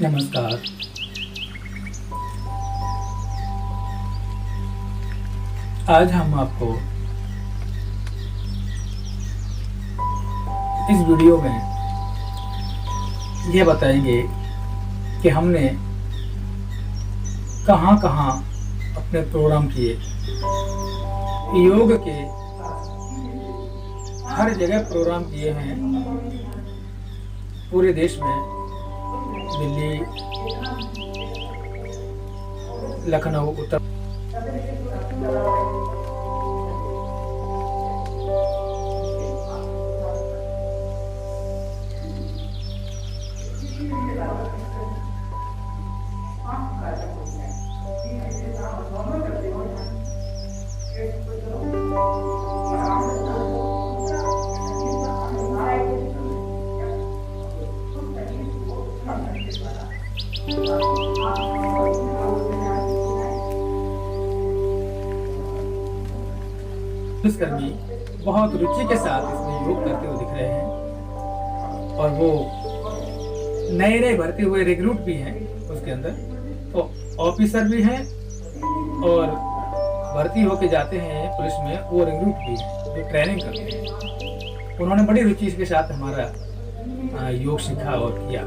नमस्कार। आज हम आपको इस वीडियो में यह बताएंगे कि हमने कहाँ अपने प्रोग्राम किए। योग के हर जगह प्रोग्राम किए हैं पूरे देश में। दिल्ली, लखनऊ, उत्तर पुलिसकर्मी बहुत रुचि के साथ इसमें योग करते हुए दिख रहे हैं और वो नए भर्ती हुए रिक्रूट भी हैं उसके अंदर, तो ऑफिसर भी हैं और भर्ती होके जाते हैं पुलिस में वो रिक्रूट भी हैं जो ट्रेनिंग करते हैं। उन्होंने बड़ी रुचि के साथ हमारा योग सीखा और किया।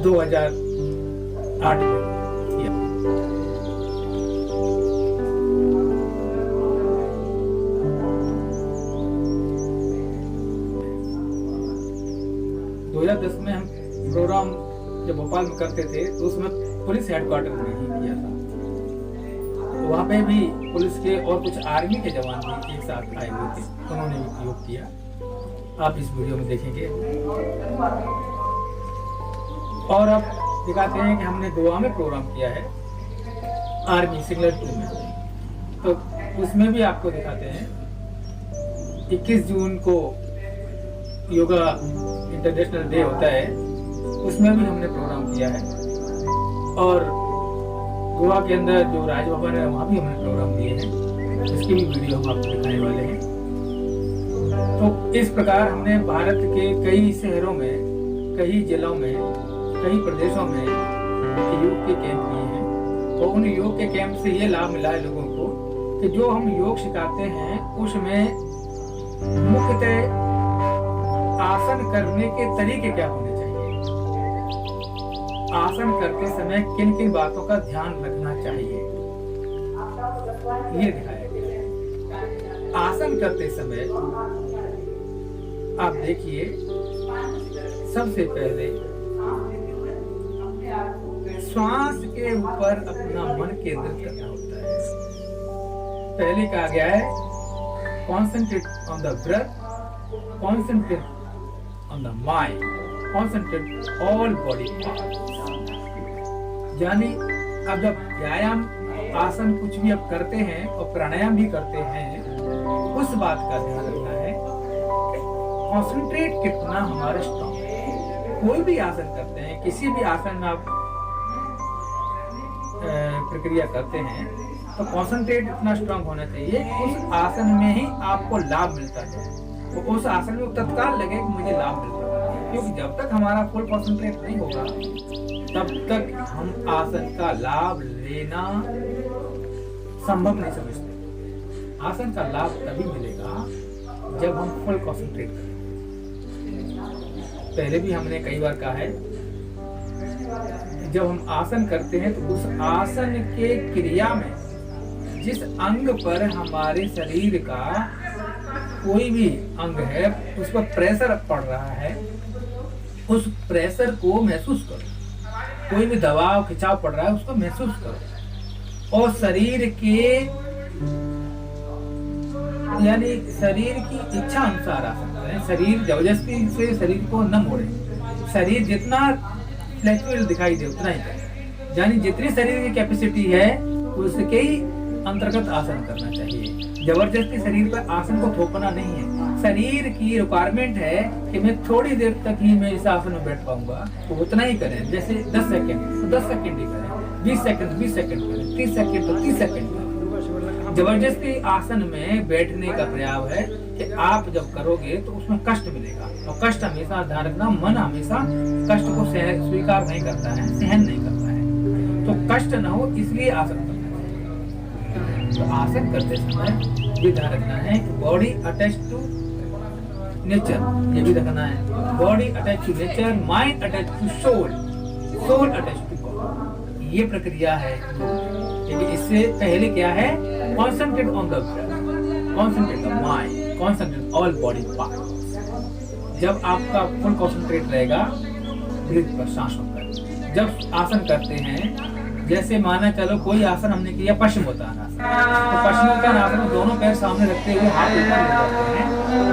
2008 में किया। 2010 में हम प्रोग्राम जब भोपाल में करते थे तो उसमें पुलिस हेडक्वार्टर में ही किया था। तो वहाँ पे भी पुलिस के और कुछ आर्मी के जवान भी एक साथ आए हुए थे, उन्होंने भी योग किया। आप इस वीडियो में देखेंगे और अब दिखाते हैं कि हमने गोवा में प्रोग्राम किया है आर्मी सिग्नल 2 में, तो उसमें भी आपको दिखाते हैं। 21 जून को योगा इंटरनेशनल डे होता है, उसमें भी हमने प्रोग्राम किया है और गोवा के अंदर जो राजभवन है वहाँ भी हमने प्रोग्राम दिए हैं, उसकी भी वीडियो हम आपको दिखाने वाले हैं। तो इस प्रकार हमने भारत के कई शहरों में, कई जिलों में, कई प्रदेशों में योग के कैंप किए हैं और उन योग के कैंप से ये लाभ मिला है लोगों को कि जो हम योग सिखाते हैं उसमें मुख्यतः आसन करने के तरीके क्या होने चाहिए, आसन करते समय किन किन बातों का ध्यान रखना चाहिए, ये दिखाया गया। आसन करते समय आप देखिए, सबसे पहले श्वास के ऊपर अपना मन केंद्रित करना होता है। पहले कहा गया है concentrate on the breath, concentrate on the mind, concentrate all body parts। यानी अब जब व्यायाम आसन कुछ भी आप करते हैं और प्राणायाम भी करते हैं, उस बात का ध्यान रखना है कॉन्सेंट्रेट कितना हमारे स्ट्रॉन्ग है। कोई भी आसन करते हैं, किसी भी आसन में आप प्रक्रिया करते हैं तो कॉन्सेंट्रेट इतना स्ट्रॉन्ग होना चाहिए, उस आसन में ही आपको लाभ मिलता है। तो उस आसन में तत्काल लगे कि मुझे लाभ मिल रहा है, क्योंकि जब तक हमारा फुल कॉन्सेंट्रेट नहीं होगा तब तक हम आसन का लाभ लेना संभव नहीं समझते। आसन का लाभ तभी मिलेगा जब हम फुल कॉन्सेंट्रेट करें। पहले भी हमने कई बार कहा है, जब हम आसन करते हैं तो उस आसन के क्रिया में जिस अंग पर हमारे शरीर का कोई भी अंग है उस पर प्रेशर पड़ रहा है, उस प्रेशर को महसूस करो। कोई भी दबाव खिंचाव पड़ रहा है उसको महसूस करो और शरीर के यानी शरीर की इच्छा अनुसार आसन करें। शरीर जबरदस्ती से शरीर को न मोड़े, शरीर जितना फ्लेक्सिबल दिखाई दे उतना ही करें। यानी जितनी शरीर की कैपेसिटी है उसके ही अंतर्गत आसन करना चाहिए। जबरदस्ती शरीर पर आसन को थोपना नहीं है। शरीर की रिक्वायरमेंट है कि मैं थोड़ी देर तक ही मैं इस आसन में बैठ पाऊंगा, तो उतना ही करें। जैसे 10 सेकंड तो 10 सेकंड ही करें, 20 सेकंड 20 सेकंड करें, 30 सेकंड तो 30 सेकंड करें। जबरदस्ती आसन में बैठने का प्रयास है कि आप जब करोगे तो उसमें कष्ट मिलेगा, और कष्ट हमेशा ध्यान रखना, मन हमेशा कष्ट को स्वीकार नहीं करता है, सहन नहीं करता है। तो कष्ट ना हो इसलिए आसन करना है। तो आसन करते समय ये ध्यान रखना है कि बॉडी अटैच टू नेचर, ये भी रखना है। Body attach to nature, mind attach to soul, soul attach to God. ये प्रक्रिया है। लेकिन इससे पहले क्या है, concentrate on the breath, concentrate the mind, concentrate all body part. जब आपका फुल कॉन्सेंट्रेट रहेगा ब्रीथ पर, सांसों पर। जब आसन करते हैं, जैसे माना चलो कोई आसन हमने किया पश्चिमोत्तान आसन, तो पश्चिमोत्तान आसन में दोनों पैर सामने रखते हुए हाथ ऊपर ले जाते हैं,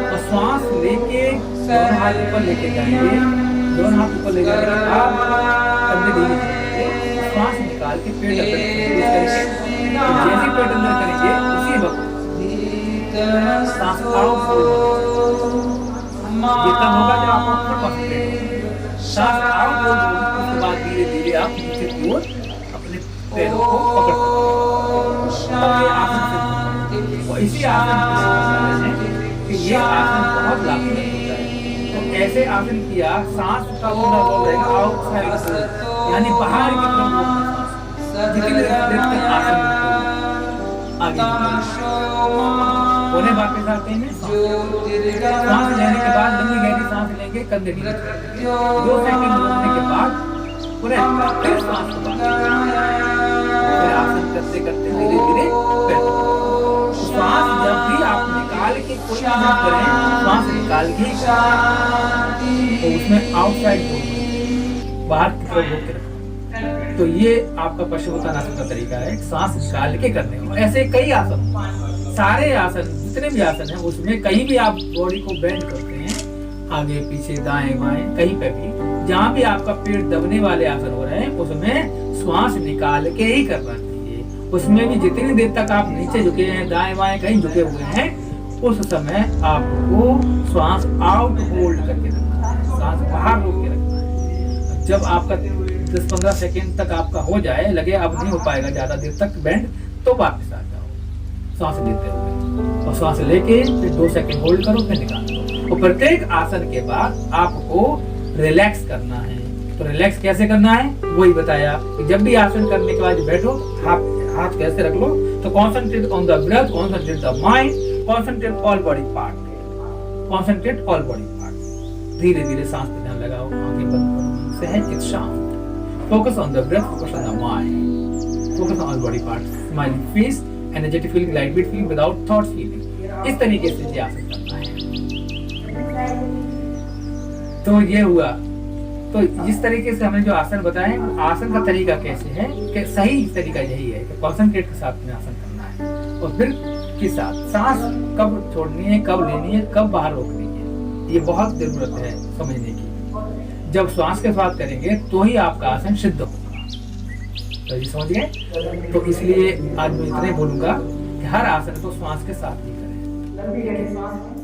और श्वास लेके दोनों हाथ ऊपर लेके जाएंगे, दोनों हाथ ऊपर ले जाने के बाद कंधे ढीले करेंगे, श्वास निकाल के पेट अंदर करेंगे। जैसे पेट अंदर करेंगे उसी वक्त सांस आउट जितना होगा जब आप फुल कॉन्सेंट्रेट होंगे, सांस आउट उसके बाद धीरे धीरे आप नीचे की ओर अपने पैरों को पकड़ सकते। और इसी आसन कि ये आसन बहुत लाभदायक होता है। तो ऐसे आसन किया, सांस का पूरा रोल रहेगा आउटसाइड, यानी बाहर की तरफ जितनी देर तक आसन आगे होने वापस आते हैं। सांस लेने के बाद लंबी गहरी सांस लेंगे, कंधे नीचे 2 सेकंड रोकने के बाद पूरे फिर सांस को फिर आसन करते करते धीरे धीरे सांस जब भी आप निकाल के कोई आसन करें, सांस निकाल के तो उसमें आउटसाइड बाहर की तरफ रोक के रखें। तो ये आपका पश्चिमोत्तान आसन का तरीका है, सांस निकाल के करने का। ऐसे कई आसन, सारे आसन जितने भी आसन हैं उसमें कहीं भी आप बॉडी को बेंड करते हैं, आगे पीछे दाएं बाएं कहीं पे भी, जहाँ भी आपका पेट दबने वाले आसन हो रहे हैं उसमें श्वास निकाल के ही करना चाहिए। उसमें भी जितनी देर तक आप नीचे झुके हैं, दाएं बाएं कहीं झुके हुए हैं, उस समय आपको श्वास आउट होल्ड करके रखना है, सांस बाहर रोक के रखना है। जब आपका 10-15 सेकेंड तक आपका हो जाए, लगे अब नहीं हो पाएगा ज्यादा देर तक बेंड, तो वापस आ जाओ सांस लेते हुए, और सांस लेके फिर 2 सेकेंड होल्ड करो, फिर निकाल दो। और प्रत्येक आसन के बाद आपको रिलैक्स करना है। तो रिलैक्स कैसे करना है वही बताया कि जब भी आसन करने के बाद बैठो, हाथ कैसे रख लो, तो concentrate on the breath, concentrate the mind, concentrate all body part, concentrate all body part. धीरे धीरे सांस पे ध्यान लगाओ, आंखें बंद करो, सहज शांत। Focus on the breath, focus on the mind, focus on all body parts, smiling face, energetic feeling, light weight feeling, without thoughts feeling। इस तरीके से ये आसन करना है। तो ये हुआ। तो इस तरीके से हमने जो आसन बताए, आसन का तरीका कैसे है कि सही तरीका यही है कि कॉन्सेंट्रेट के साथ में आसन करना है, और फिर के साथ सांस कब छोड़नी है, कब लेनी है, कब बाहर रोकनी है, ये बहुत जरूरत है समझने की। जब श्वास के साथ करेंगे तो ही आपका आसन सिद्ध होगा। तो ये समझ गए। तो इसलिए आज मैं इतना ही बोलूंगा कि हर आसन को श्वास के साथ ही करें।